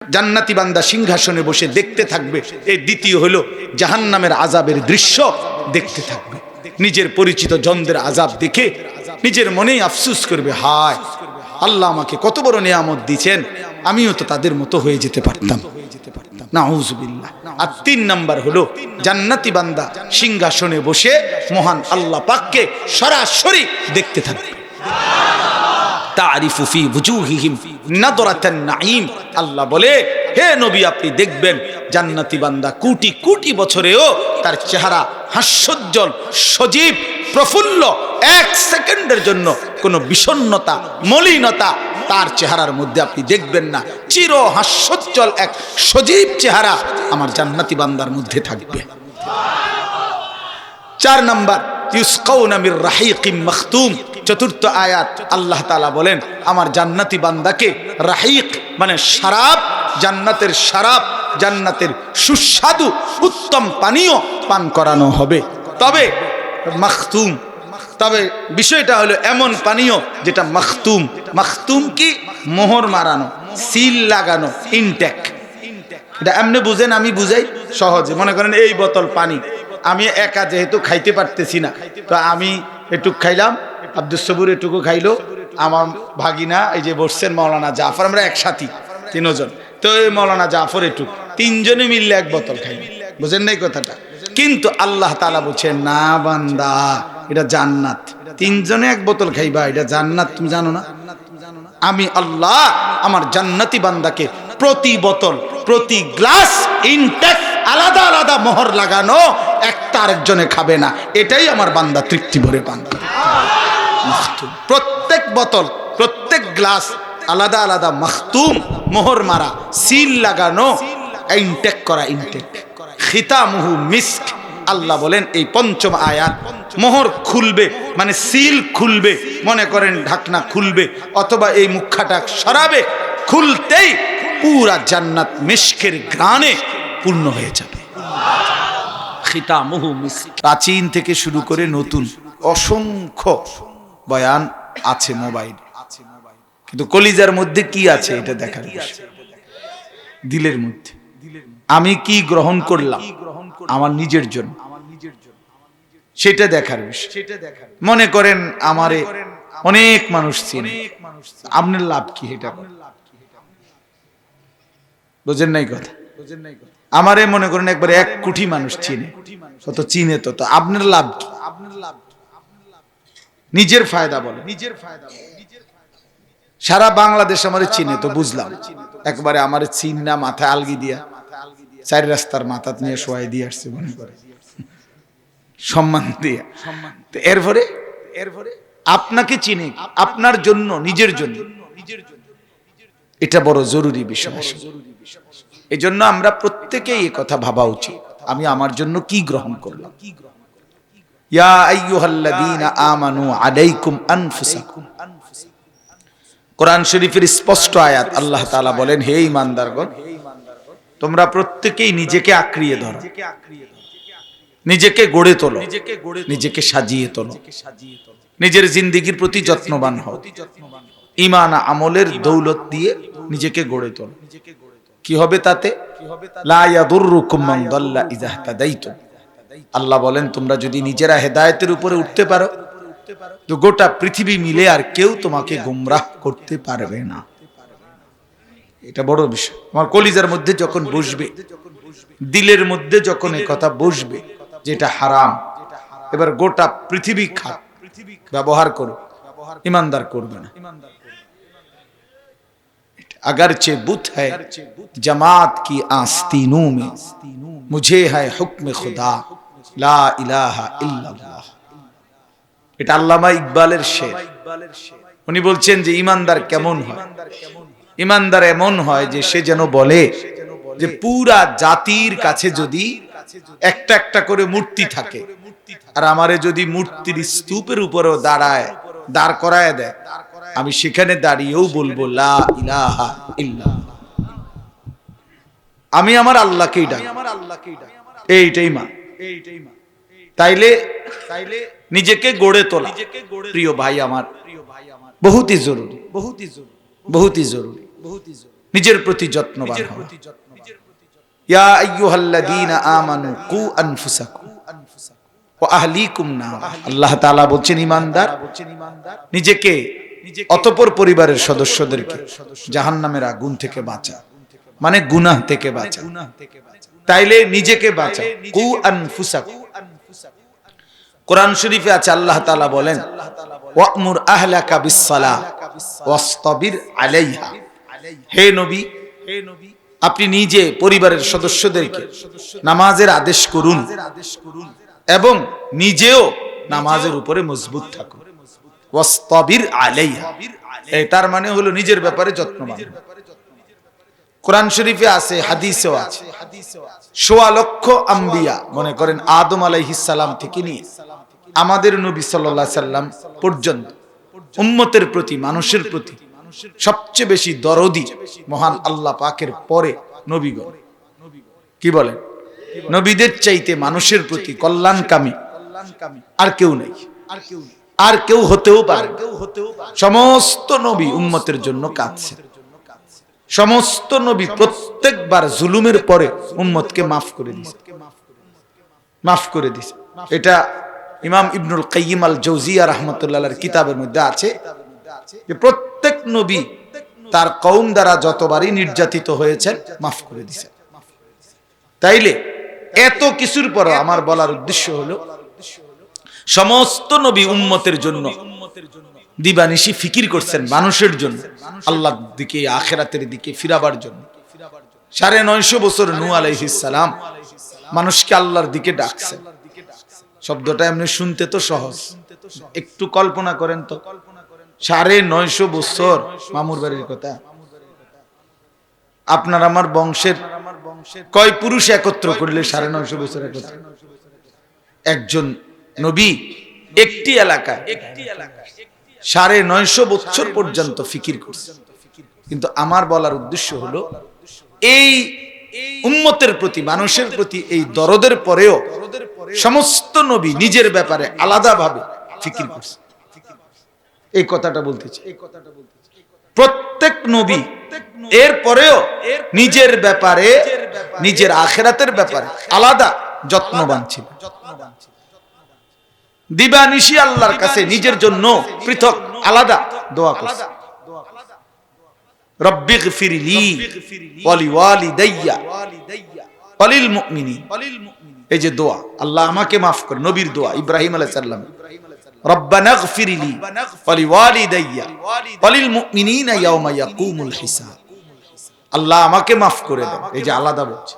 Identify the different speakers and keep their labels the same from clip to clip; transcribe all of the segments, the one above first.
Speaker 1: জান্নাতি বান্দা সিংহাসনে বসে দেখতে থাকবে। এই দ্বিতীয় হলো জাহান্নামের আযাবের দৃশ্য দেখতে থাকবে। নিজের পরিচিত জনদের আযাব দেখে নিজের মনেই আফসোস করবে, হায় আল্লাহ আমাকে কত বড় নিয়ামত দিয়েছেন, আমিও তো তাদের মতো হয়ে যেতে পারতাম। নাউযুবিল্লাহ। আর ৩ নাম্বার হলো জান্নাতি বান্দা সিংহাসনে বসে মহান আল্লাহ পাককে সরাসরি দেখতে থাকবে। তারিফু ফি বুজুহিহিম নাদরাতান নাঈম। আল্লাহ বলে, হে নবী আপনি দেখবেন জান্নাতি বান্দা কোটি কোটি বছরেও তার চেহারা হাস্যোজ্জ্বল, সজীব, প্রফুল্ল। ১ সেকেন্ডের জন্য কোনো বিষণ্ণতা, মলিনতা তার চেহারার মধ্যে আপনি দেখবেন না। চির হাস্যোজ্জ্বল এক সজীব চেহারা আমার জান্নাতি বান্দার মধ্যে থাকবে। ৪ নাম্বার ইউসকাউনা মির রাহিকিম মাখতুম। চতুর্থ আয়াত আল্লাহ তাআলা বলেন, আমার জান্নাতি বান্দাকে রাহিক মানে শরাব, জান্নাতের শরাব, জান্নাতের সুস্বাদু উত্তম পানীয় পান করানো হবে। তবে মাখতুম, তবে বিষয়টা হলো এমন পানীয় যেটা মাখতুম। মাখতুম কি? মোহর মারানো, সিল লাগানো, ইনটেক। এটা এমনি বুঝেন, আমি বুঝাই সহজে। মনে করেন এই বোতল পানি, আমি একা যেহেতু খাইতে পারতেছি না, তো আমি একটু খাইলাম, আব্দুস সবুর এটুকু খাইলো, আমার ভাগিনা এই যে বসছেন মৌলানা জাফর, আমরা একসাথী ৩ জন, তো এই মৌলানা জাফর এটুকু, ৩ জনে মিললে ১ বোতল খাইবে। বুঝেন নাই কথাটা? কিন্তু আল্লাহ তাআলা বলছেন, না বান্দা, এটা জান্নাত। ৩ জনে ১ বোতল খাইবা, এটা জান্নাত, তুমি জানো না? আমি আল্লাহ আমার জান্নাতি বান্দাকে প্রতি বোতল, প্রতি গ্লাস ইনটেক আলাদা আলাদা মোহর লাগানো, একটা আরেকজনে খাবে না। এটাই আমার বান্দা তৃপ্তি ভরে পান করে। প্রত্যেক বোতল, প্রত্যেক গ্লাস আলাদা আলাদা মাখতুম, মোহর মারা, সিল লাগানো, ইনটেক করা, ইনটেক। খিতামুহু মিস্ক। আল্লাহ বলেন এই ৫ম আয়াত, মোহর খুলবে মানে সিল খুলবে, মনে করেন ঢাকনা খুলবে অথবা এই মুখাটা সরাবে, খুলতেই পুরা জান্নাত মিস্কের ঘ্রাণে পূর্ণ হয়ে যাবে। খিতামুহু মিস্ক। প্রাচীন থেকে শুরু করে নতুন অসংখ্য বয়ান আছে মোবাইল, কিন্তু কলিজার মধ্যে কি আছে এটা দেখার বিষয়। দিলের মধ্যে আমি কি গ্রহণ করলাম আমার নিজের জন্য, সেটা দেখার বিষয়। মনে করেন আমারে অনেক মানুষ চিনে, আপনার লাভ কি? এটা বুঝেন নাই কথা? আমারে মনে করেন একবার ১ কোটি মানুষ চিনে, কত চিনে, তো আপনার লাভ কি? নিজের ফায়দা বলে। সারা বাংলাদেশ আমারে চিনে, তো বুঝলাম। একবারে আমারে চিন না, মাথায় আলগি দিয়া ৪ রাস্তার মাথা নিয়ে শোয়াই দিয়ে আসছে, মনে করে সম্মান দিয়ে। এরপরে আপনাকে চিনে আপনার জন্য, নিজের জন্য, এটা বড় জরুরি বিষয়। এই জন্য আমরা প্রত্যেকেই এই কথা ভাবা উচিত, আমি আমার জন্য কি গ্রহণ করলাম। ইয়া আইয়ুহাল্লাযীনা আমানু আলাইকুম আনফুসাকুম। কোরআন শরীফের স্পষ্ট আয়াত, আল্লাহ তাআলা বলেন, হে ঈমানদারগণ, তোমরা প্রত্যেকেই নিজেকে আঁকড়িয়ে ধরো, নিজেকে গড়ে তোলো, নিজেকে সাজিয়ে তোলো, নিজের জিন্দেগির প্রতি যত্নবান হও, ঈমান আমলের দৌলত দিয়ে নিজেকে গড়ে তোলো। কি হবে তাতে? লা ইয়াদুররুকুম মান দাল্লা ইযা ইহতাদাইতুম। আল্লাহ বলেন, তোমরা যদি নিজেরা হেদায়েতের উপরে উঠতে পারো, তো গোটা পৃথিবী মিলে আর কেউ তোমাকে গোমরাহ করতে পারবে না। এটা বড় বিষয়। আমার কলিজার মধ্যে যখন বসবে, দিলের মধ্যে যখন এই কথা বসবে যেটা হারাম, এবার গোটা পৃথিবী খাক, ব্যবহার করো, ईमानदार করবে না। अगरचे बुत है जमात की आस्तीनों में, मुझे है हुक्म खुदा ला इलाहा इल्लल्लाह। এটা আল্লামা ইকবালের শের। উনি বলছেন যে ঈমানদার কেমন হয়? ঈমানদার এমন হয় যে সে যেন বলে যে পুরা জাতির কাছে যদি একটা একটা করে মূর্তি থাকে, আর আমারে যদি মূর্তির স্তূপের উপরেও দাঁড় করায় দেয়, আমি সেখানে দাঁড়িয়েও বলবো লা ইলাহা ইল্লাল্লাহ। আমি আমার আল্লাহকেই ডাকি, এইটাই মা। তাইলে নিজেকে গড়ে তোলা, প্রিয় ভাই আমার, বহুতই জরুরি, বহুতই জরুরি। নিজের প্রতি যত্নবান হওয়া। ইয়া আইয়ুহাল্লাযীনা আমানু কু আনফুসাকুম ওয়া আহলিকুম নার। আল্লাহ তাআলা বলছেন ঈমানদার নিজেকে অতঃপর পরিবারের সদস্যদেরকে জাহান্নামের আগুন থেকে বাঁচা, মানে গুনাহ থেকে বাঁচা। তাইলে নিজেকে বাঁচা, কু আনফুসাকুম। কোরআন শরীফে আছে আল্লাহ তাআলা বলেন ওয়া'মুর আহলাকা বিস-সালাহ ওয়াসতাবির আলাইহা। হে নবী, আপনি নিজে পরিবারের সদস্যদেরকে নামাজের আদেশ করুন এবং নিজেও নামাজের উপরে মজবুত থাকুন। ওয়াসতাবির আলাইহা, তার মানে হলো নিজের ব্যাপারে যত্নবান। কোরআন শরীফে আছে, হাদিসেও আছে, ১৬ লক্ষ আম্বিয়া, মনে করেন আদম আলাইহিস সালাম থেকে নিয়ে আমাদের নবী সাল্লাল্লাহু আলাইহি সাল্লাম পর্যন্ত উম্মতের প্রতি, মানুষের প্রতি সবচেয়ে বেশি দরদি মহান আল্লাহ পাকের পরে নবীগণ। কি বলেন? নবীদের চাইতে মানুষের প্রতি কল্যাণকামী আর কেউ নেই, আর কেউ হতেও পারে। সমস্ত নবী উম্মতের জন্য কাঁদছে। সমস্ত নবী প্রত্যেকবার জুলুমের পরে উম্মতকে মাফ করে দিয়েছে, মাফ করে দিয়েছে। এটা ইমাম ইবনুল কাইয়িম আল জাওজিয়া রাহমাতুল্লাহ আলাইহির কিতাবের মধ্যে আছে যে প্রত্যেক নবী তার কওম দ্বারা যতবারই নির্যাতিত হয়েছেন মাফ করে দিয়েছেন। তাইলে এত কিছুর পরও আমার বলার উদ্দেশ্য হলো সমস্ত নবী উম্মতের জন্য দিবানিশি ফিকির করছেন, মানুষের জন্য, আল্লাহর দিকে, আখিরাতের দিকে ফিরাবার জন্য। ৯৫০ বছর নূহ আলাইহিস সালাম মানুষকে আল্লাহর দিকে ডাকছেন। শব্দটা এমনি শুনতে তো সহজ, একটু কল্পনা করেন তো, ৯৫০ বছর মামুর বাড়ির কথা। আপনার আমার বংশের কয় পুরুষ একত্র করলে ৯৫০ বছর একত্র? একজন নবী একটি এলাকায় ৯৫০ বছর পর্যন্ত ফিকির করছে। কিন্তু আমার বলার উদ্দেশ্য হলো এই উম্মতের প্রতি, মানুষের প্রতি এই দরদের পরেও সমস্ত নবী নিজের ব্যাপারে আলাদাভাবে ফিকির করছে। এই কথাটা বলতেছি, প্রত্যেক নবী এর পরেও নিজের ব্যাপারে, নিজের আখিরাতের ব্যাপারে আলাদা যত্নবান ছিল। দিবানিশি আল্লাহর কাছে নিজের জন্য পৃথক আলাদা দোয়া করছে। রব্বিগফিরলি ওয়ালিওয়ালিদাইয়া ওয়ালিল মুমিনিন। এই যে দোয়া, আল্লাহ আমাকে মাফ করে, নবীর দোয়া ইব্রাহিম আলাইহিস সালাম, রব্বানাগফিরলি ওয়ালিওয়ালিদাইয়া ওয়ালিল মুমিনিনা ইয়াওমা ইয়াকুমুল হিসাব। আল্লাহ আমাকে মাফ করে দেন, এই যে আলাদা বলছে,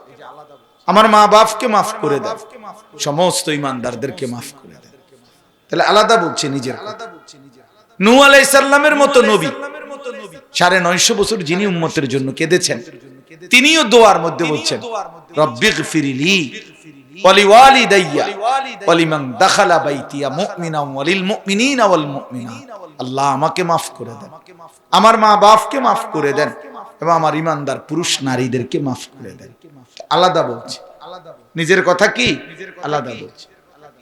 Speaker 1: আমার মা বাপকে মাফ করে দেন, সমস্ত ঈমানদারদেরকে মাফ করে দেন। তাহলে আলাদা বলছে নিজের কথা। নূহ আলাইহিস সালামের মতো নবী ৯৫০ বছর যিনি উম্মতের জন্য কেঁদেছেন, তিনিও দোয়ার মধ্যে বলছেন রব্বিগফিরলি ওয়ালিওয়ালিদাইয়া ওয়ালিমান দাখালা বাইতিয়া মুমিনান ওয়ালিল মুমিনিনা ওয়াল মুমিনাত। আল্লাহ আমাকে মাফ করে দেন, আমার মা বাপকে মাফ করে দেন এবং আমার ঈমানদার পুরুষ নারীদেরকে মাফ করে দেন। আলাদা বলছে, নিজের কথা কি আলাদা বলছে।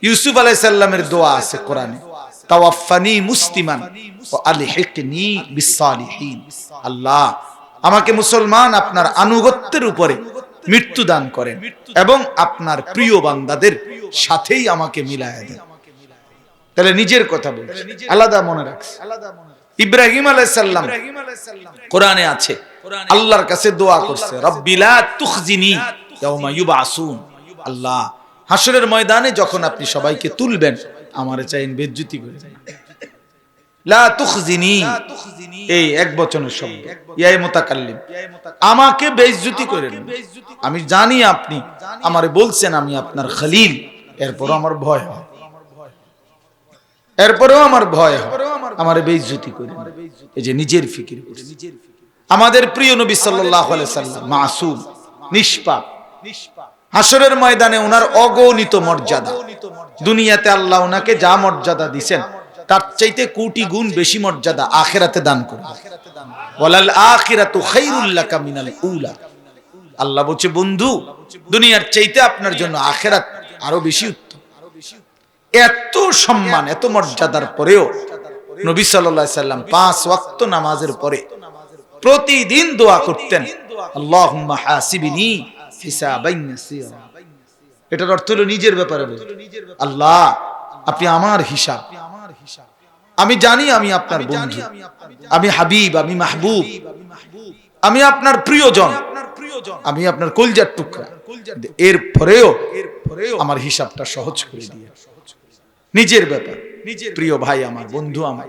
Speaker 1: ইউসুফ আলাইহিস সালামের দোয়া আছে কোরআনে, তাওয়াফানি মুসলিমান ওয়া আলহিকনি বিসসালিহিন। আল্লাহ আমাকে মুসলমান আপনার আনুগত্যের উপরে মৃত্যু দান করেন এবং আপনার প্রিয় বান্দাদের সাথেই আমাকে মিলায়া দেন। তাহলে নিজের কথা বলছে, আলাদা মনে রাখছে। ইব্রাহিম আলাইহিস সালাম কোরআনে আছে, আল্লাহর কাছে দোয়া করছে, রব্বি লা তুখজিনি ইয়াওমা ইউবাসুন। আল্লাহ হাসরের ময়দানে যখন আপনি সবাইকে তুলবেন, আমারে চাইন বেজ্জতি করে দেন। লা তুখজিনি, এই এক বচনের শব্দ, ইয়া মুতাকাল্লিম, আমাকে বেজ্জতি করেন। আমি জানি আপনি আমারে বলছেন আমি আপনার খলিল, এরপরও আমার ভয় হয়, এরপরেও আমার ভয় হয়, আমারে বেজ্জতি করেন। এই যে নিজের ফিকির করছে। আমাদের প্রিয় নবী সাল্লাল্লাহু আলাইহি সাল্লাম মাসুম, নিষ্পাপ, হাসরের ময়দানে ওনার অগণিত মর্যাদা। দুনিয়াতে আল্লাহ ওনাকে যা মর্যাদা দিবেন তার চাইতে কোটি গুণ বেশি মর্যাদা আখিরাতে দান করবেন। ওয়ালাল আখিরাতু খায়রুল লাকা মিনাল উলা। আল্লাহ বলছে, বন্ধু দুনিয়ার চাইতে আপনার জন্য আখিরাত আরো বেশি উত্তম। এত সম্মান, এত মর্যাদার পরেও নবী সাল্লাল্লাহু আলাইহি সাল্লাম ৫ ওয়াক্ত নামাজের পরে প্রতিদিন দোয়া করতেন, আল্লাহুম্মা হাসিবনি হিসাবান ইয়াসীরা। এটার অর্থ হলো নিজের ব্যাপারে আল্লাহ আপনি আমার হিসাব, আমি জানি আমি আপনার বন্ধু, আমি হাবিব, আমি মাহবুব, আমি আপনার প্রিয়জন, আমি আপনার কলজার টুকরা, এরপরেও আমার হিসাবটা সহজ করে দিয়ে নিজের ব্যাপার। প্রিয় ভাই আমার, বন্ধু আমার,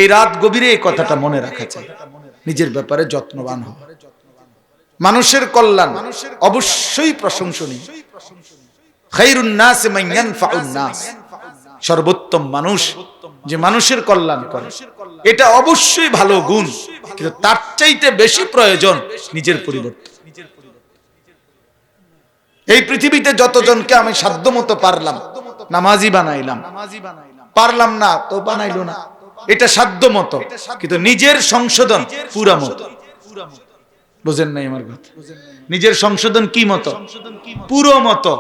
Speaker 1: এই রাত গভীরে এই কথাটা মনে রাখা চাই, নিজের ব্যাপারে যত্নবান হওয়া। মানুষের কল্যাণ অবশ্যই প্রশংসনীয়। খায়রুন নাস মান ইয়ানফাউন নাস, সর্বোত্তম মানুষ যে মানুষের কল্যাণ করে, এটা অবশ্যই ভালো গুণ, কিন্তু তার চাইতে বেশি প্রয়োজন নিজের পরিবর্তন। এই পৃথিবীতে যতজনকে আমি সাধ্যমতো পারলাম নামাজি বানাইলাম, পারলাম না তো বানাইলো না, এটা সাধ্যমতো, কিন্তু নিজের সংশোধন পুরা মতো। বুঝেন নাই আমার কথা? নিজের সংশোধন কি মতো? পুরো মতো।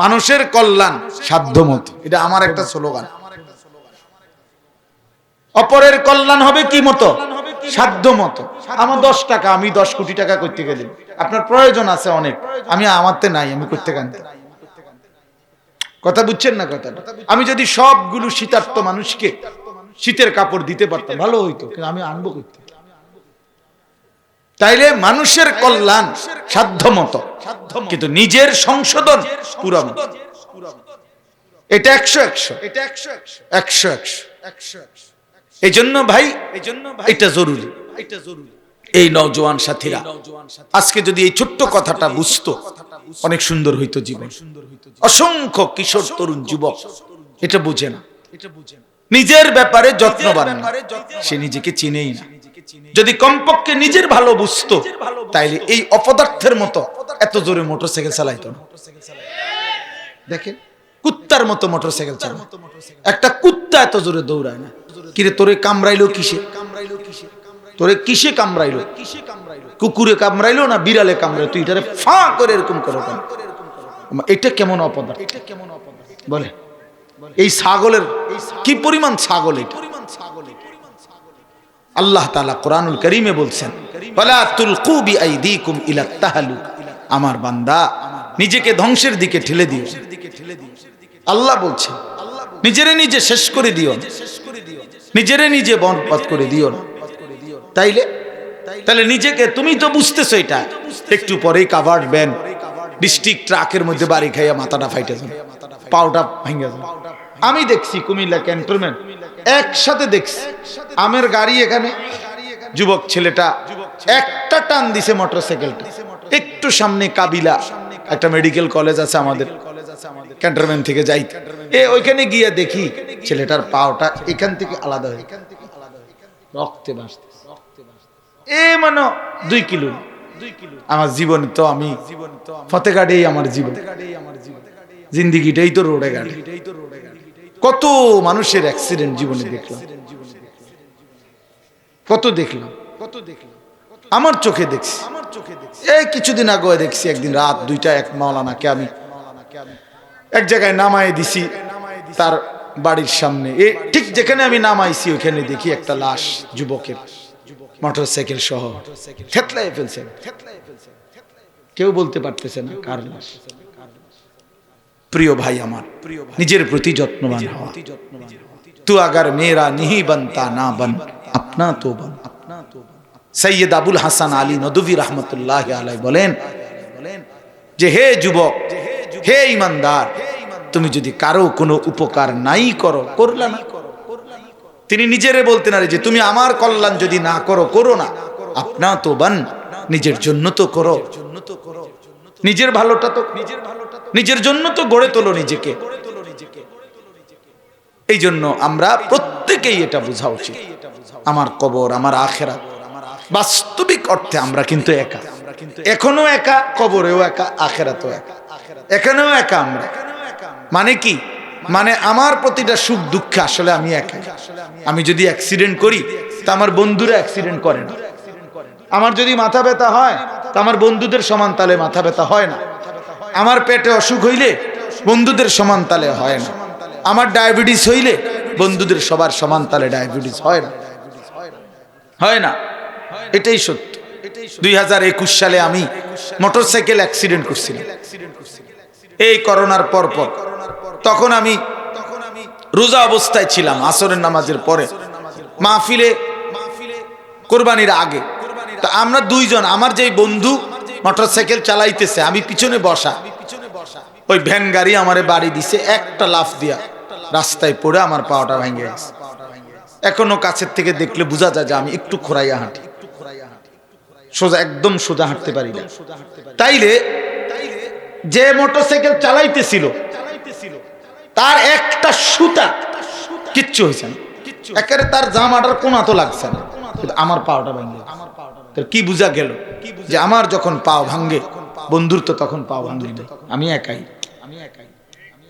Speaker 1: মানুষের কল্যাণ সাধ্য মতো, এটা আমার একটা স্লোগান। অপরের কল্যাণ হবে কি মতো? সাধ্য মতো। আমার 10 টাকা, আমি 10 কোটি টাকা করতে গেলে আপনার প্রয়োজন আছে অনেক, আমি আমারতে নাই, আমি করতে কানতে। কথা বুঝছেন না কথাটা? আমি যদি সবগুলো শীতার্ত মানুষকে শীতের কাপড় দিতে পারতাম ভালো হইতো, কিন্তু আমি আনবো করতে। তাইলে মানুষের কল্যাণ সাধ্য মতো, কিন্তু নিজের সংশোধন পুরা মতো। এটা 100-100। এই জন্য ভাই এটা জরুরি। এই নওজোয়ান সাথীরা আজকে যদি এই ছোট্ট কথাটা বুঝতো, অনেক সুন্দর হইতো জীবন। অসংখ্য কিশোর তরুণ যুবক এটা বুঝে না, নিজের ব্যাপারে যত্নবান না, সে নিজেকে চিনেই না। যদি কমপক্ষে নিজের ভালো বুঝতো, তাইলে এই অপদার্থের মতো এত জোরে মোটরসাইকেল চালাইতো না। দেখেন, কুত্তার মতো মোটরসাইকেল চালায়। একটা কুত্তা এত জোরে দৌড়ায় না। কিরে তোরে কামড়াইলো কিসে? তোরে কিসে কামড়াইলো? কুকুরে কামড়াইলো না বিড়ালে কামড়াইলো? তুই এটারে ফা করে এরকম করো কেন? এটা কেমন অপদার্থ বলে? এই ছাগলের কি পরিমাণ ছাগল! এটা আল্লাহ তাআলা কোরআনুল কারীমে বলছেন, ওয়ালা তুলকু বিআইদিকুম ইলা তাহলুক, আমার বান্দা নিজেকে ধ্বংসের দিকে ঠেলে দিও। আল্লাহ বলছেন নিজেরে নিজে শেষ করে দিও না, নিজেরে নিজে বরবাদ করে দিও না। তাইলে নিজেকে, তুমি তো বুঝতেছো এটা, একটু পরেই কাভার্ড ভ্যান ডিস্ট্রিক্ট ট্রাকের মধ্যে বাড়ি খাইয়া মাথাটা ফাইটে যাবে, পাউটা ভেঙে যাবে। আমি দেখছি কুমিল্লা ক্যান্টনমেন্ট, একসাথে দেখছি আমের গাড়ি, এখানে যুবক ছেলেটা একটা টান দিছে মোটরসাইকেলটা, একটু সামনে কাবিলা একটা মেডিকেল কলেজ আছে আমাদের ক্যান্টনমেন্ট থেকে যাই, ওইখানে গিয়ে দেখি ছেলেটার পাওটা এখান থেকে আলাদা হয়ে রক্তে ভাসছে, মানে 2 কিলো। আমার জীবন তো, আমি ফতেঘাটেই আমার জীবন, জিন্দিগিটাই তো রোডে ঘাটে। কত মানুষের অ্যাক্সিডেন্ট জীবনে দেখলাম, কত দেখলাম, আমার চোখে দেখছি। এই কিছুদিন আগে দেখছি, একদিন রাত 2টা এক মাওলানাকে আমি এক জায়গায় নামায় দিছি তার বাড়ির সামনে, ঠিক যেখানে আমি নামাইছি ওইখানে দেখি একটা লাশ যুবকের মোটরসাইকেল সহ থেতলাই ফেলছে। কেউ বলতে পারতেছে না কার লাশ। প্রিয় ভাই আমার, নিজের প্রতি যত্নবান হওয়া। তু আগার মেরা নিহি বনতা না বন, আপনা তো বন। সৈয়দ আবুল হাসান আলী নদভী রহমতুল্লাহ আলাইহি বলেন যে, হে যুবক, হে ইমানদার, তুমি যদি কারো কোনো উপকার নাই করো, করলা না। তিনি নিজেরে বলতেন, আরে যে তুমি আমার কল্যাণ যদি না করো, করো না। আপনা তো বান, নিজের জন্য তো করো, নিজের ভালোটা তো, নিজের জন্য তো গড়ে তোলো নিজেকে। এই জন্য আমরা প্রত্যেকেই এটা বোঝা উচিত, আমার কবর, আমার আখিরাত। বাস্তবিক অর্থে আমরা কিন্তু একা, এখনো একা, কবরেও একা, আখিরাতেও একা, এখানেও একা আমরা। মানে কি? মানে আমার প্রতিটা সুখ দুঃখে আসলে আমি একা। আমি যদি অ্যাক্সিডেন্ট করি তা আমার বন্ধুরা অ্যাক্সিডেন্ট করে না। আমার যদি মাথা ব্যথা হয় তা আমার বন্ধুদের সমান তালে মাথা ব্যথা হয় না। আমার পেটে অসুখ হইলে বন্ধুদের সমান তালে হয় না। আমার ডায়াবেটিস হইলে বন্ধুদের সবার সমান তালে ডায়াবেটিস হয় না, হয় না। এটাই সত্য। 2021 সালে আমি মোটরসাইকেল অ্যাক্সিডেন্ট করছিলাম এই করোনার পর। তখন আমি রোজা অবস্থায় ছিলাম, আসরের নামাজের পরে মাহফিলে, কোরবানির আগে। তো আমরা দুইজন, আমার যেই বন্ধু মোটরসাইকেল চালাইতেছে, আমি পিছনে বসা, ওই ভ্যান গাড়ি আমারে বাড়ি দিছে, একটা লাফ দিয়া রাস্তায় পড়ে আমার পাওয়াটা ভেঙে গেছে। এখনো কাছের থেকে দেখলে বোঝা যায় যে আমি একটু খোরাইয়া হাঁটি, সোজা, একদম সোজা হাঁটতে পারি না। তাইলে যে মোটরসাইকেল চালাইতেছিল তার একটা সুতা কিচ্ছু হয়েছে না, একেবারে তার জামাটার কোনা তো লাগছে না, কিন্তু আমার পাওয়াটা ভেঙে গেছে। কি বুঝা গেল যে আমার যখন পাও ভাঙ্গে, বন্ধুর তো তখন পাও ভাঙ্গে, আমি একাই,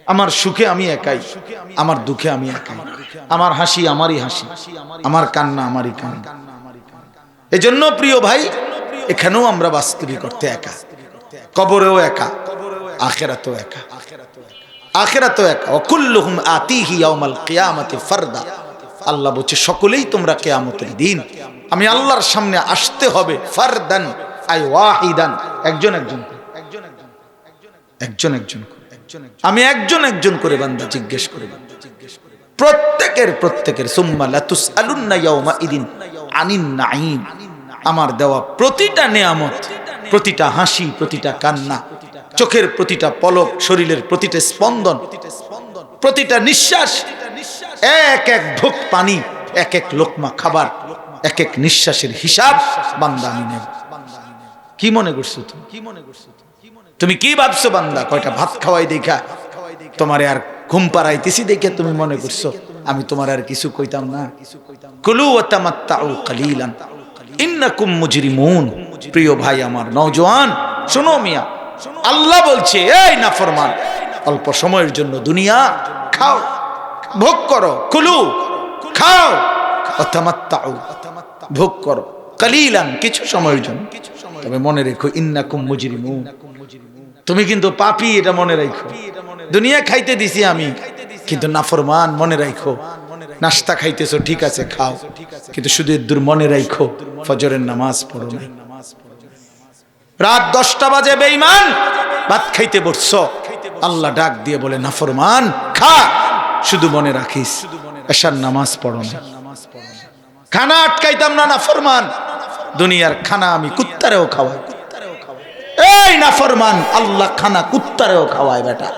Speaker 1: আমার সুখে আমি একাই, আমার দুঃখে আমি একাই, আমার হাসি আমারই হাসি, আমার কান্না আমারই কান্না। এজন্য প্রিয় ভাই, এখানেও আমরা বাস্তবিক অর্থে একা, কবরেও একা, আখিরাতেও একা, আখিরাতেও একা। ওয়াকুল্লুহুম আতিহি ইয়াউমাল কিয়ামাতি ফারদা। আল্লাহ বলছে সকলেই তোমরা কিয়ামতের দিন আমি আল্লাহর সামনে আসতে হবে, ফারদান আই ওয়াহিদান, একজন একজন, একজন একজন, আমি একজন একজন করে বান্দা জিজ্ঞেস করে, প্রত্যেকের সুম্মা লাতুসআলুন্না ইয়াউমা ইদিন আনিন নাঈম। আমার দেওয়া প্রতিটা নেয়ামত, প্রতিটা হাসি, প্রতিটা কান্না, চোখের প্রতিটা পলক, শরীরের প্রতিটা স্পন্দন, প্রতিটা নিঃশ্বাস, এক এক ঢোক পানি, এক এক লোকমা খাবার, এক এক নিঃশ্বাসের হিসাব বান্দা আমি নেব। কি মনে করছো তুমি কি ভাবছো বান্দা? কয়টা ভাত খাওয়াই দেখা তোমারে আর ঘুম পাড়াইতেছি দেখে তুমি মনে করছো আমি তোমার আর কিছু কইতাম না? কুলু ওয়া তামাত্তাউ কালিলান ইন্নাকুম মুজরিমুন। প্রিয় ভাই আমার, নওজোয়ান শোনো মিয়া, আল্লাহ বলছে এই নাফরমান, অল্প সময়ের জন্য দুনিয়া খাও, ভোগ করো, কুলু খাও, ওয়া তামাত্তাউ ভোগ করো, কালিলান কিছু সময়ের জন্য, তবে মনে রেখো ইন্নাকুম মুজরিমুন, তুমি কিন্তু পাপী, এটা মনে রাখো। দুনিয়া খাইতে দিছি আমি, কিন্তু নাফরমান, মনে রাখো। নাস্তা খাইতেছো ঠিক আছে, খাও, কিন্তু শুধু দূর মনে রাখো ফজরের নামাজ পড়ো না। রাত 10টা বাজে বেঈমান ভাত খাইতে বসছো, আল্লাহ ডাক দিয়ে বলে নাফরমান খা, শুধু মনে রাখিস এশার নামাজ পড়ো না। খানা আটকাইতাম না নাফরমান, দুনিয়ার খানা আমি কুত্তারেও খাওয়াই। এই নাফরমান, আল্লাহ খানা কুত্তারেও খাওয়ায় বেটা।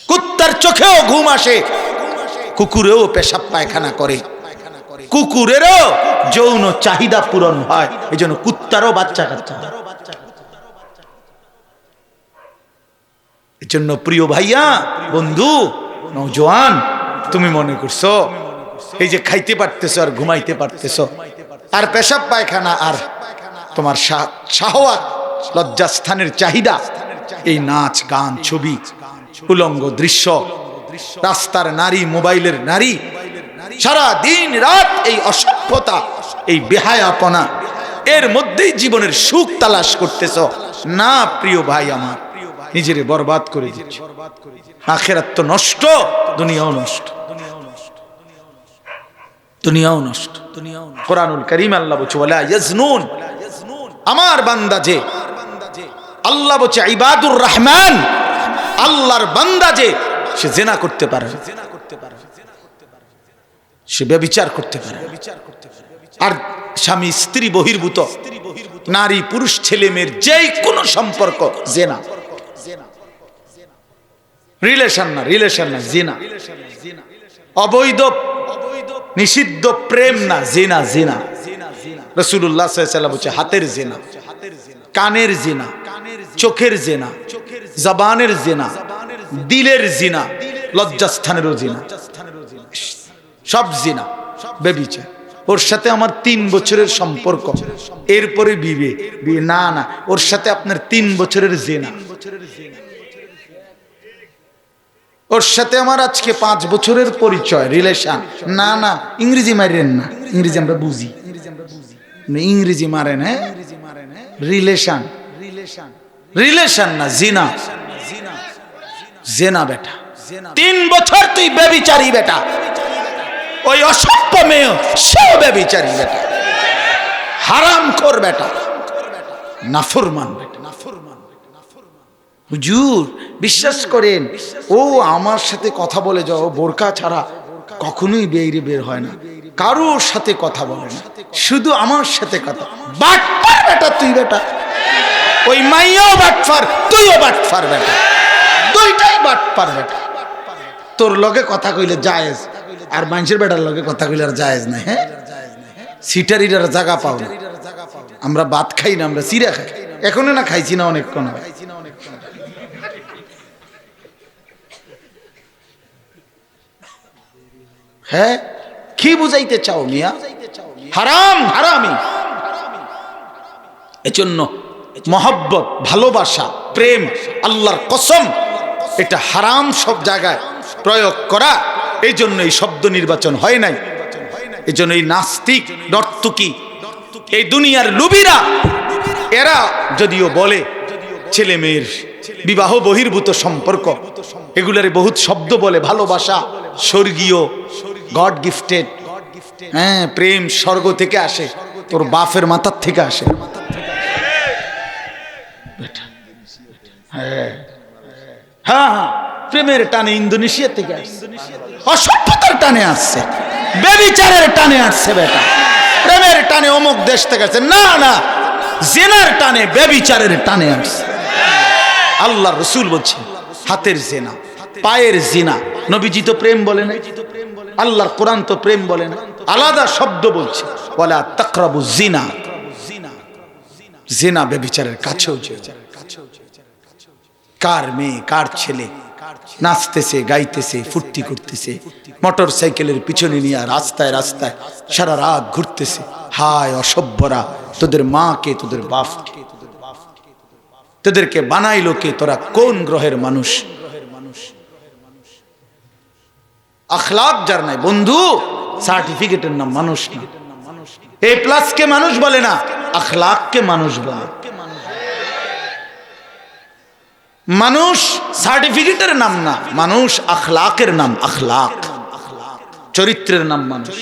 Speaker 1: কুত্তার চোখেও ঘুম আসে, কুকুরেও পেশাব পায়খানা করে, কুকুরেরও যৌন চাহিদা পূরণ হয়, এই জন্য কুত্তারও বাচ্চা কাচ্চা। এই জন্য প্রিয় ভাইয়া, বন্ধু, নওজোয়ান, তুমি মনে করছো এই যে খাইতে পারতেছো আর ঘুমাইতে পারতেছো, আর পেশাব পায়খানা আর তোমার শাহওয়াত, লজ্জাস্থানের চাহিদা, এই নাচ গান, ছবি, উলঙ্গ দৃশ্য, রাস্তার নারী, মোবাইলের নারী, সারা দিন রাত এই অসভ্যতা, এই বেহায়াপনা, এর মধ্যেই জীবনের সুখ তালাশ করতেছ না। প্রিয় ভাই আমার, নিজেরে বরবাদ করে দিচ্ছ। আখিরাত তো নষ্ট, দুনিয়াও নষ্ট, দুনিয়াও নষ্ট। কোরআনুল কারীম আল্লাহ বলছে ওয়ালা ইয়াজনুন, আমার বান্দা যে, আল্লাহ বলছে ইবাদুর রহমান, আল্লাহর বান্দা যে, সে জিনা করতে পারে, সে ব্যভিচার করতে পারে, আর স্বামী স্ত্রী বহির্ভূত, নারী পুরুষ ছেলে মেয়ের যেই কোনো সম্পর্ক জিনা, রিলেশন না, রিলেশন না, জিনা, অবৈধ নিষিদ্ধ প্রেম না, জিনা, জিনা। রাসূলুল্লাহ সাল্লাল্লাহু আলাইহি ওয়াসাল্লাম বলছে হাতের জিনা, কানের জিনা, চোখের জিনা, জবানের জিনা, দিলের জিনা, লজ্জাস্থানেরও জিনা, সব জিনা, ব্যভিচার। ওর সাথে আমার 3 বছরের সম্পর্ক, এরপরে বিয়ে না, না, ওর সাথে আপনার 3 বছরের জিনা, ওর সাথে আমার আজকে 5 বছরের পরিচয়, রিলেশন না, না, ইংরেজি মারেন না, ইংরেজি আমরা বুঝি, ইংরেজি মারেন, হ্যাঁ, রিলেশন, রিলেশন না, জিনা, জিনা বেটা। 3 বছর তুই ব্যভিচারী বেটা, ওই অসভ্য মেয়ে সেও ব্যভিচারী বেটা। হারামখোর বেটা, নাফরমান বেটা। হুজুর বিশ্বাস করেন, ও আমার সাথে কথা বলে যাও, বোরকা ছাড়া কখনোই বেরিয়ে বের হয় না, কারোর সাথে কথা বলে না, শুধু আমার সাথে কথা। বাটপার বেটা তুই বেটা, ওই মাইয়াও বাটপার, তুইও বাটপার বেটা, দুইটাই বাটপার বেটা। তোর লগে কথা কইলে জায়েজ, আর মানুষের বেটার লগে কথা কইলে আর জায়েজ নাই। হ্যাঁ, সিটারিটার জায়গা পাও না। আমরা ভাত খাই না, আমরা চিরা খাই। এখনো না খাইছি না অনেকক্ষণ। হ্যাঁ, কি বুঝাইতে চাও মিয়া? হারাম, হারামি। এজন্য মহব্বত, ভালোবাসা, প্রেম, আল্লাহর কসম, এটা হারাম সব জায়গায় প্রয়োগ করা। এই জন্য এই শব্দ নির্বাচন হয় নাই। এই জন্য এই নাস্তিক, নর্তকী, এই দুনিয়ার লুবিরা, এরা যদিও বলে ছেলে মেয়ের বিবাহ বহির্ভূত সম্পর্ক, এগুলারে বহুত শব্দ বলে, ভালোবাসা স্বর্গীয়, গড গিফটেড। হ্যাঁ, প্রেম স্বর্গ থেকে আসে, তোর বাপের মাথার থেকে আসে। হ্যাঁ হ্যাঁ, প্রেমের টানে ইন্দোনেশিয়া থেকে আসছে, অসভ্যতার টানে আসছে, বেবিচারের টানে আসছে বেটা। প্রেমের টানে অমুক দেশ থেকে আসছে না, না, জেনার টানে, বেবিচারের টানে আসছে। আল্লাহ রসুল বলছে হাতের জেনা, পায়ের জিনা। নবীজি তো প্রেম বলে না, আল্লাহর কোরআন তো প্রেম বলে না, আলাদা শব্দ বলছে, ওয়ালা তাকরাবু জিনা। জিনা বেবিচারের কাছেও যেও। কার মেয়ে, কার ছেলে নাচতেছে, গাইতেছে, ফুর্তি করতেছে, মোটর সাইকেলের পিছনে নিয়ে রাস্তায় রাস্তায় সারা রাত ঘুরতেছে। হায় অসভ্যরা, তোদের মাকে, তোদের বাপকে, তোদেরকে বানাইলো কে? তোরা কোন গ্রহের মানুষ? আখলাক যার নাই বন্ধু, সার্টিফিকেটের নাম মানুষ না। এ প্লাস কে মানুষ বলে না, আখলাক কে মানুষ বলে। মানুষ সার্টিফিকেটের নাম না, মানুষ আখলাকের নাম। আখলাক, চরিত্রের নাম মানুষ।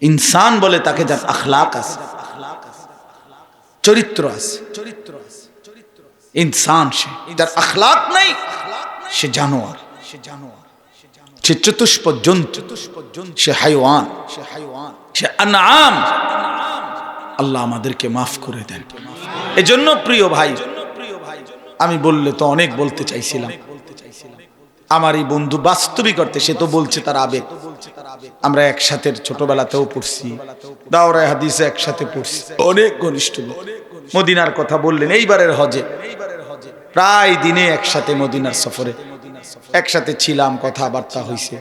Speaker 1: ইনসান বলে তাকে যার আখলাক আছে, চরিত্র আছে। ইনসান সে যার আখলাক নাই, সে জানোয়ার, সে চতুষ্প জন্তু, সে হাইওয়ান, সে আনআম। আল্লাহ আমাদেরকে মাফ করে দেন। এজন্য প্রিয় ভাই, আমি বললে তো অনেক বলতে চাইছিলাম। আমার এই বন্ধু বাস্তবিক অর্থে, সে তো বলছে তার আবেগ। আমরা একসাথে ছোটবেলাতেও পড়ছি, দাওরায়ে হাদিসে একসাথে পড়ছি, অনেক ঘনিষ্ঠ। মদিনার কথা বললেন, এইবারের হজে প্রায় দিনে একসাথে মদিনার সফরে একসাথে ছিলাম, কথাবার্তা হইছে।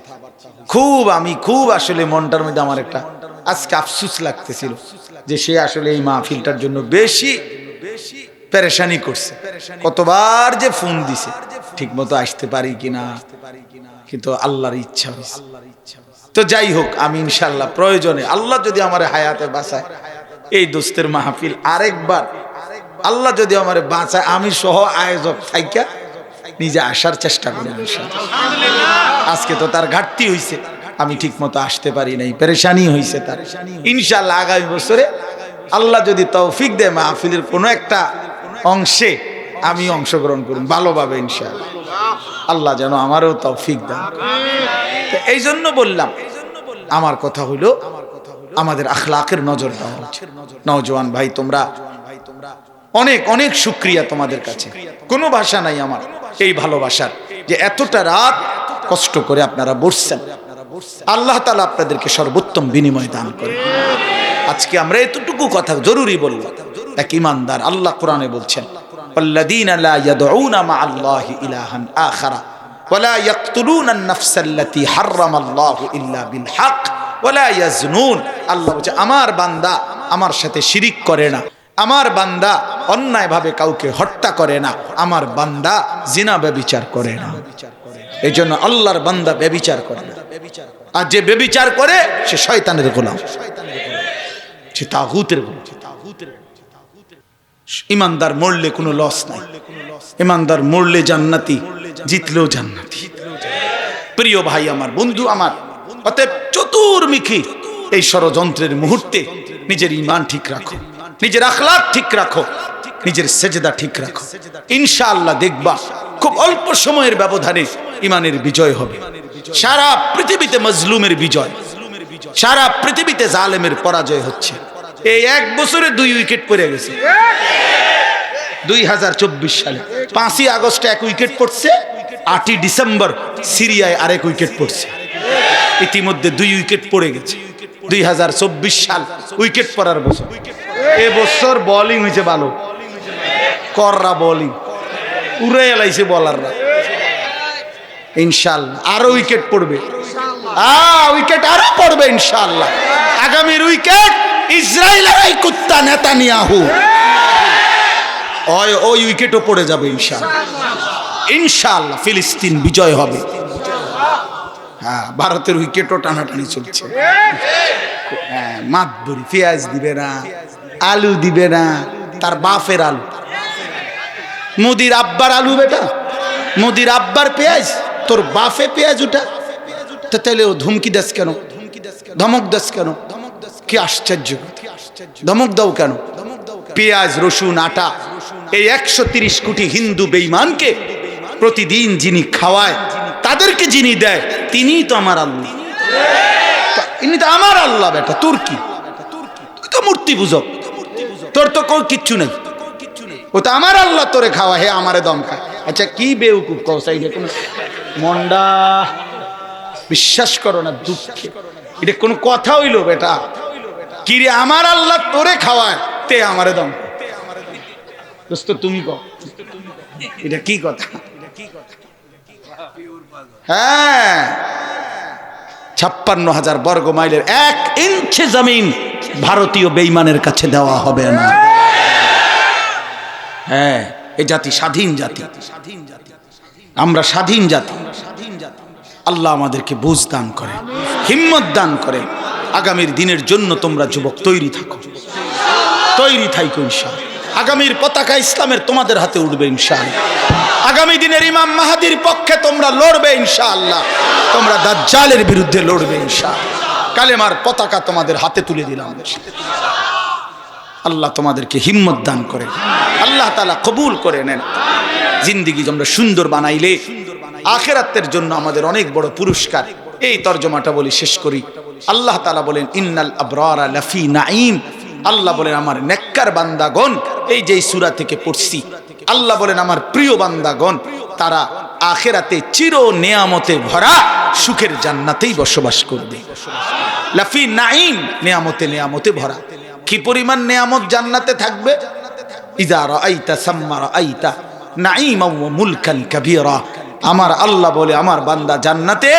Speaker 1: আমি খুব আসলে মনটার মধ্যে আমার একটা আজকে আফসোস লাগতেছিল যে সে আসলে এই মাহফিলটার জন্য বেশি পেরেশানি করছে। কতবার যে ফোন দিছে, ঠিক মতো আসতে পারি কিনা, কিন্তু আল্লাহর ইচ্ছা হয়েছে। তো যাই হোক, আমি ইনশাআল্লাহ প্রয়োজনে, আল্লাহ যদি আমার হায়াতে বাঁচায়, এই দোস্তের মাহফিল আরেকবার, আল্লাহ যদি আমার বাঁচায়, আমি সহ আয়োজক থাইকা নিজে আসার চেষ্টা করি ইনশাআল্লাহ। আজকে তো তার ঘাটতি হয়েছে, আমি ঠিক মতো আসতে পারি নাই, পেরেশানি হয়েছে তার। ইনশাআল্লাহ আগামী বছরে আল্লাহ যদি তৌফিক দেয়, মাহফিলের কোনো একটা অংশে আমি অংশগ্রহণ করুন ভালোভাবে ইনশাআল্লাহ। আল্লাহ যেন আমারও তৌফিক দেন। এই জন্য বললাম, আমার কথা হইল আমাদের আখলাকের নজর দেওয়া হচ্ছে। নওজোয়ান ভাই, তোমরা অনেক অনেক শুকরিয়া তোমাদের কাছে, কোনো ভাষা নাই আমার এই ভালোবাসার, যে এতটা রাত কষ্ট করে আপনারা বসছেন। আল্লাহ তাআলা আপনাদেরকে সর্বোত্তম বিনিময় দান করে। আজকে আমরা এতটুকু কথা জরুরি বলব। এক ইমানদার, আল্লাহ কোরআনে বলছেন, ওয়াল্লাযীনা লা ইয়াদউনা মা'আল্লাহি ইলাহান আখারা ওয়া লা ইয়াকতুলুনা আন-নাফসা আল্লাতী হারামাল্লাহু ইল্লা বিল হক ওয়া লা ইয়াজনুন। আল্লাহ বলছে, আমার বান্দা আমার সাথে শিরিক করে না, আমার বান্দা অন্যায়ভাবে কাউকে হত্যা করে না, আমার বান্দা জিনা ব্যভিচার করে না। এই জন্য আল্লাহর বান্দা ব্যভিচার করে না। আর যে ব্যভিচার করে সে শয়তানের গোলাম, সে তাগুতের গোলাম। ইমানদার মরলে কোনো লস নাই, ইমানদার মরলে জান্নাতি, জিতলেও জান্নাতি। প্রিয় ভাই আমার, বন্ধু আমার, অতএব চতুর্মুখী এই ষড়যন্ত্রের মুহূর্তে নিজের ঈমান ঠিক রাখো, নিজের আখলাক ঠিক রাখো, নিজের সেজদা ঠিক রাখো। ইনশাআল্লাহ দেখবা খুব অল্প সময়ের ব্যবধানে ঈমানের বিজয় হবে। সারা পৃথিবীতে মজলুমের বিজয়, সারা পৃথিবীতে জালেমের পরাজয় হচ্ছে। এই 1 বছরে 2 উইকেট পড়ে গেছে। 2024 সালে 5ই আগস্ট 1 উইকেট পড়ছে, 8ই ডিসেম্বর সিরিয়ায় আরেক উইকেট পড়ছে। ইতিমধ্যে 2 উইকেট পড়ে গেছে। 2024 সাল উইকেট পড়ার বছর। এ বছর বোলিং হয়েছে ভালো, কররা বোলিং উড়ে এলাইছে বলাররা। ইনশাআল্লাহ আরো উইকেট পড়বে, উইকেট আরো পড়বে ইনশাআল্লাহ। আগামীর উইকেট ইসরায়েলের এই কুত্তা নেতানিয়াহু, ওই উইকেটও পড়ে যাবে ইনশাআল্লাহ। ইনশাআল্লাহ ফিলিস্তিন বিজয় হবে। হ্যাঁ, ভারতের উইকেটও টানাটানি চলছে। হ্যাঁ, মাতবরি পেঁয়াজ দিবে না, আলু দিবে না, তার বাপের আলু। মোদির আব্বার আলু বেটা, মোদির আব্বার পেঁয়াজ, তোর বাপে পেঁয়াজ ওটা। তাহলে ও ধমকি দাস কেন, ধমক দাস কেন? কি আশ্চর্য, ধমক দাও কেন? পেঁয়াজ, রসুন, আটা, এই 130 কোটি হিন্দু বেঈমানকে প্রতিদিন যিনি খাওয়ায়, তাদেরকে যিনি দেয়, তিনিই তো আমার আল্লাহ। ইনি তো আমার আল্লাহ বেটা, তোর কি? তুই তো মূর্তি পূজক, তোর তো কিচ্ছু নেই। ও তো আমার আল্লাহ, তোরে খাওয়া, হে আমারে দম খায়। আচ্ছা কি বেউকুফ কসাই, কোনো মন্ডা বিশ্বাস করো না, দুঃখে এটা কোনো কথা হইল বেটা? কি রে, আমার আল্লাহ তোরে খাওয়ায়, তে আমারে দম। দোস্ত তুমি কও, এটা কি কথা? হ্যাঁ, 56,000 বর্গ মাইলের 1 ইঞ্চি জমিন ভারতীয় বেঈমানের কাছে দেওয়া হবে না। হ্যাঁ, এই জাতি স্বাধীন জাতি, আমরা স্বাধীন জাতি। আল্লাহ আমাদেরকে বুঝ দান করে, হিম্মত দান করে। আগামীর দিনের জন্য তোমরা যুবক তৈরি থাকো, তৈরি থাকো ইনশাআল্লাহ। আগামীর পতাকা ইসলামের তোমাদের হাতে উঠবে ইনশাআল্লাহ। আগামী দিনের ইমাম মাহাদির পক্ষে তোমরা লড়বে ইনশাআল্লাহ। তোমরা দাজ্জালের বিরুদ্ধে লড়বে ইনশাআল্লাহ। কালেমার পতাকা তোমাদের হাতে তুলে দিলাম। আল্লাহ তোমাদেরকে হিম্মত দান করে, আল্লাহ তাআলা কবুল করে নেন। জিন্দেগি আমরা সুন্দর বানাইলে আখিরাতের জন্য আমাদের অনেক বড় পুরস্কার। এই তরজমাটা বলি, শেষ করি। আল্লাহ তাআলা বলেন, ইন্নাল আবরারা লাফি নাঈম। আল্লাহ বলেন, আমার নেককার বান্দাগণ, এই যে সূরা থেকে পড়ছি, আল্লাহ বলেন আমার প্রিয় বান্দাগণ, তারা আখিরাতে চির নেয়ামতে ভরা সুখের জান্নাতেই বসবাস করবে। লাফি নাঈম, নেয়ামতে নেয়ামতে ভরা। কি পরিমাণ নেয়ামত জান্নাতে থাকবে? ইযা রাআইতা সাম্মা রাআইতা নাঈমান ওয়া মুলকান কাবীরা। আমার আল্লাহ বলে, আমার বান্দা জান্নাতে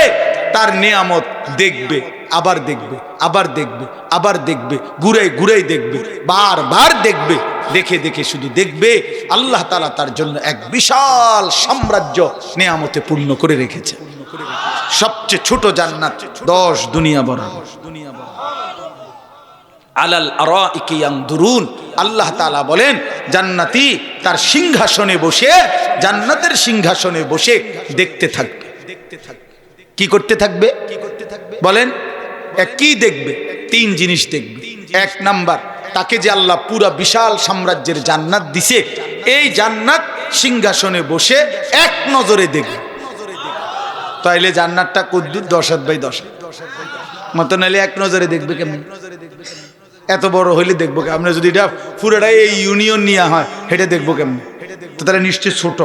Speaker 1: তার নেয়ামত দেখবে, আবার দেখবে, আবার দেখবে, আবার দেখবে, ঘুরে ঘুরে দেখবে, বারবার দেখবে। দেখে দেখে শুধু দেখবে। আল্লাহ তাআলা তার জন্য এক বিশাল সাম্রাজ্য নেয়ামতে পূর্ণ করে রেখেছে। সবচেয়ে ছোট জান্নাত 10 দুনিয়া বরাবর। আলাল আরাইকি ইয়ানদুরুন। আল্লাহ তাআলা বলেন, জান্নাতি তার সিংহাসনে বসে, জান্নাতের সিংহাসনে বসে দেখতে থাকবে। কি করতে থাকবে বলেন? কি দেখবে? 3 জিনিস দেখবে। 1 নাম্বার, তাকে যে আল্লাহ পুরা বিশাল সাম্রাজ্যের জান্নাত দিছে, এই জান্নাত সিংহাসনে বসে এক নজরে দেখবে। তাইলে জান্নাতটা কদ্দুর 10/10 মত, নাইলে এক নজরে দেখবে কেমন? এত বড় হইলে দেখবো কেমন? আমরা যদি এটা পুরোটাই এই ইউনিয়ন নিয়ে হয়, হেঁটে দেখবো কেমন? তো তারা নিশ্চয় ছোট।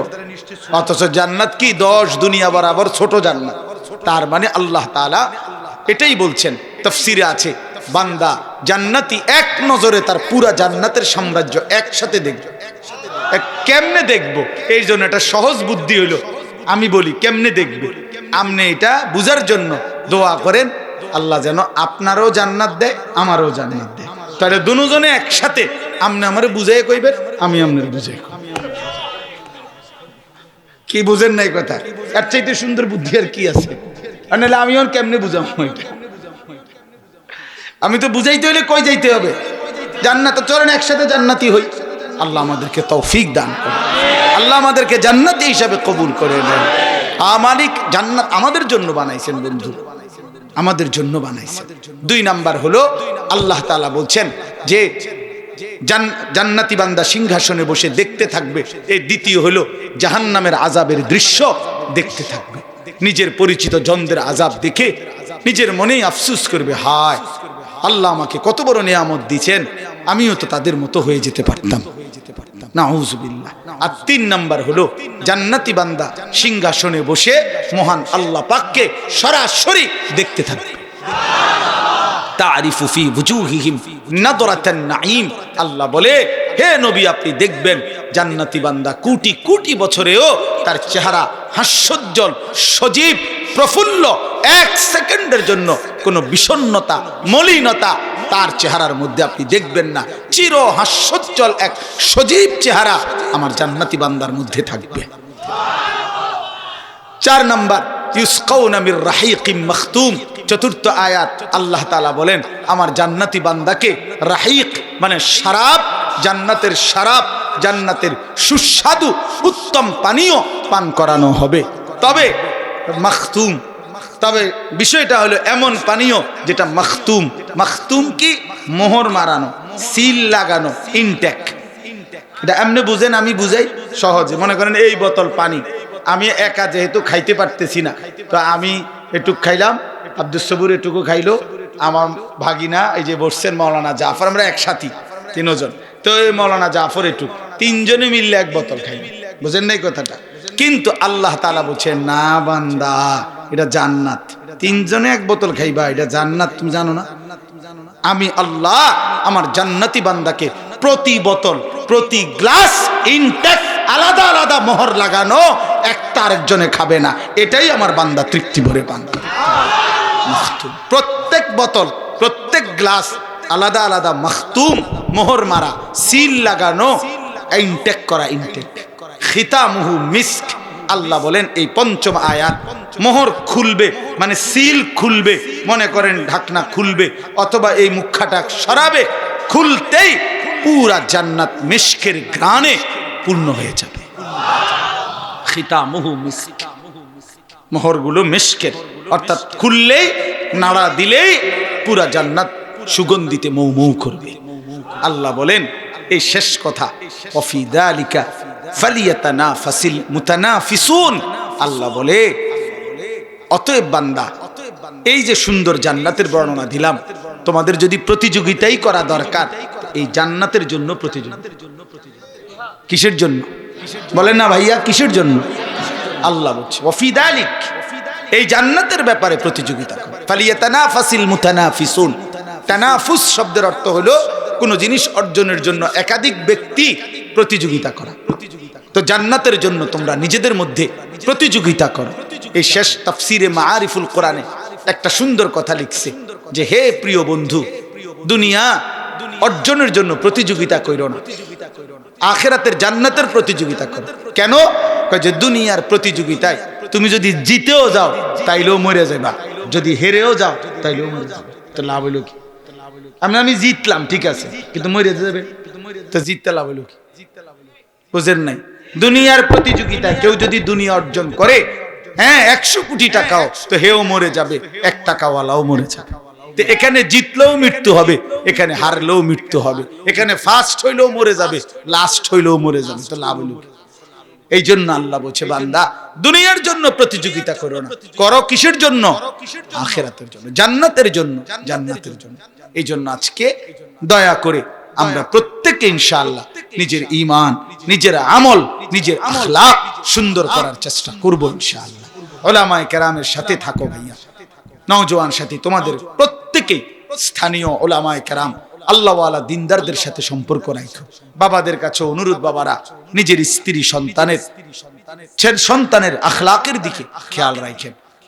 Speaker 1: অথচ জান্নাত কি 10 দুনিয়া বরাবর ছোট জান্নাত। তার মানে আল্লাহ তাআলা এটাই বলছেন, তাফসিরে আছে, বান্দা জান্নাতি এক নজরে তার পুরা জান্নাতের সাম্রাজ্য একসাথে দেখবে। কেমনে দেখবো? এই জন্য এটা সহজ বুদ্ধি হইল। আমি বলি কেমনে দেখবে, আপনি এটা বুঝার জন্য দোয়া করেন, আল্লাহ যেন আপনারও জান্নাত দেয়, আমারও জান্নাত দেয়। তাহলে দুজনে একসাথে, আপনি আমারে বুঝাই কইবেন, আমি আপনার বুঝাই। কি বুঝেন নাই কথা? এর চাইতে সুন্দর বুদ্ধি আর কি আছে? আর নাহলে আমি ওর কেমনে বুঝাবো এটা? আমি তো বুঝাইতে হইলে কই যাইতে হবে? জান্নাত। চলেন একসাথে জান্নাতি হই। আল্লাহ আমাদেরকে তৌফিক দান করে, আল্লাহ আমাদেরকে জান্নাতি হিসাবে কবুল করে নেন। মালিক জান্নাত আমাদের জন্য বানাইছেন বন্ধু, আমাদের জন্য বানাইছেন। 2 নাম্বার হলো, আল্লাহ তাআলা বলছেন, যে জান্নাতি বান্দা সিংহাসনে বসে দেখতে থাকবে। এই দ্বিতীয় হলো জাহান্নামের আযাবের দৃশ্য দেখতে থাকবে। নিজের পরিচিত জনদের আযাব দেখে নিজের মনেই আফসোস করবে, হায় আল্লাহ আমাকে কত বড় নিয়ামত দিয়েছেন, আমিও তো তাদের মতো হয়ে যেতে পারতাম। নাউযুবিল্লাহ। আর 3 নাম্বার হলো জান্নাতি বান্দা সিংহাসনে বসে মহান আল্লাহ পাককে সরাসরি দেখতে থাকবে। তারিফু ফি বুজুহিহিম নাদরাতান নাঈম। আল্লাহ বলে, হে নবী আপনি দেখবেন জান্নাতি বান্দা কোটি কোটি বছরেও তার চেহারা হাস্যোজ্জ্বল, সজীব, প্রফুল্ল। 1 সেকেন্ডের জন্য কোনো বিষণ্ণতা, মলিনতা তার চেহারার মধ্যে আপনি দেখবেন না। চির হাস্যোজ্জ্বল এক সজীব চেহারা আমার জান্নাতি বান্দার মধ্যে থাকবে। 4 নাম্বার ইউসকাউনা মির রাহিকিম মাখতুম। 4th আয়াত আল্লাহ তাআলা বলেন, আমার জান্নাতি বান্দাকে রাহিক মানে শরাব, জান্নাতের শরাব, জান্নাতের সুস্বাদু উত্তম পানীয় পান করানো হবে। তবে মাখতুম, তবে বিষয়টা হলো এমন পানীয় যেটা মাখতুম। মাখতুম কি? মোহর মারানো, সিল লাগানো, ইনটেক। এটা এমনি বুঝেন, আমি বুঝাই সহজে। মনে করেন এই বোতল পানি, আমি একা যেহেতু খাইতে পারতেছি না, তো আমি এটুক খাইলাম, আব্দুস সবুর এটুকু খাইলো, আমার ভাগিনা এই যে বসছেন মাওলানা জাফর, আমরা একসাথী 3 জন, তো এই মাওলানা জাফর এটুক, 3 জনে মিললে 1 বোতল খাইবে। বুঝেন নাই কথাটা? কিন্তু আল্লাহ তাআলা বলছেন, না বান্দা, এটা জান্নাত। 3 জনে 1 বোতল খাইবা, এটা জান্নাত, তুমি জানো না? আমি আল্লাহ আমার জান্নাতি বান্দাকে প্রতি বোতল, প্রতি গ্লাস ইনটেক আলাদা আলাদা মোহর লাগানো, একটা আরেকজনে খাবে না। এটাই আমার বান্দা তৃপ্তি ভরে পান। প্রত্যেক বোতল, প্রত্যেক গ্লাস আলাদা আলাদা মাখতুম, মোহর মারা, সিল লাগানো, ইনটেক করা, ইনটেক। খিতামুহু মিস্ক। আল্লাহ বলেন এই 5ম আয়াত, মোহর খুলবে মানে সিল খুলবে, মনে করেন ঢাকনা খুলবে অথবা এই মুখাটা সরাবে, খুলতেই পুরা জান্নাত মিস্কের ঘ্রাণে পূর্ণ হয়ে যাবে। খিতামুহু মিস্ক, মোহরগুলো মিস্কের, অর্থাৎ খুললেই, নাড়া দিলেই পুরা জান্নাত সুগন্ধিতে মৌ মৌ করবে। আল্লাহ বলেন এই শেষ কথা, ওয়াফি যালিকা ফালিয়াতানাফাসিল মুতানাফিসুন। আল্লাহ বলে, অতএব বান্দা, এই যে সুন্দর জান্নাতের বর্ণনা দিলাম, তোমাদের যদি প্রতিযোগিতাই করা দরকার, এই জান্নাতের জন্য প্রতিযোগিতা। কিসের জন্য বলেন না ভাইয়া, কিসের জন্য? আল্লাহ বলছে ওয়াফি যালিক, এই জান্নাতের ব্যাপারে প্রতিযোগিতা করো। ফালিয়াতানাফাসিল মুতানাফিসুন। তানাফুস শব্দের অর্থ হলো কোনো জিনিস অর্জনের জন্য একাধিক ব্যক্তি প্রতিযোগিতা করা। তো জান্নাতের জন্য তোমরা নিজেদের মধ্যে প্রতিযোগিতা করো। এই শেষ তাফসিরে মাআরিফুল কোরআনে একটা সুন্দর কথা লিখছে যে, হে প্রিয় বন্ধু, দুনিয়া অর্জনের জন্য প্রতিযোগিতা করো না, আখিরাতের জান্নাতের প্রতিযোগিতা করো। কেন? যে দুনিয়ার প্রতিযোগিতায় তুমি যদি জিতেও যাও তাইলেও মরে যাবা, যদি হেরেও যাও তাইলেও মরে যাবে। তো লাভ হইল কি? আমি জিতলাম ঠিক আছে, কিন্তু মরে যাবে, তো জিততে লাভ হইল কি? বুঝেন নাই? দুনিয়ার প্রতিযোগিতায় কেউ যদি দুনিয়া অর্জন করে, হ্যাঁ 100 কোটি টাকাও, তো হেও মরে যাবে, 1 টাকাওয়ালাও মরে যাবে। তো এখানে জিতলেও মৃত্যু হবে, এখানে হারলেও মৃত্যু হবে, এখানে ফার্স্ট হইলেও মরে যাবে, লাস্ট হইলেও মরে যাবে, তো লাভ হইল কি? এই জন্য আল্লাহ বলছে, বান্দা দুনিয়ার জন্য প্রতিযোগিতা করো না, করো কিসের জন্য? আখিরাতের জন্য, জান্নাতের জন্য, জান্নাতের জন্য। এই জন্য আজকে দয়া করে আমরা প্রত্যেকে ইনশাআল্লাহ নিজের ঈমান, নিজের আমল, নিজের আখলাক সুন্দর করার চেষ্টা করব ইনশাআল্লাহ। উলামায়ে কেরামের সাথে থাকো ভাইয়া, নওজোয়ান সাথী, তোমাদের প্রত্যেকে স্থানীয় উলামায়ে কেরাম, আল্লাহওয়ালা দিনদারদের সাথে সম্পর্ক রাখো। বাবাদের কাছে অনুরোধ, বাবারা নিজের স্ত্রী সন্তানের আখলাকের দিকে খেয়াল রাখেন।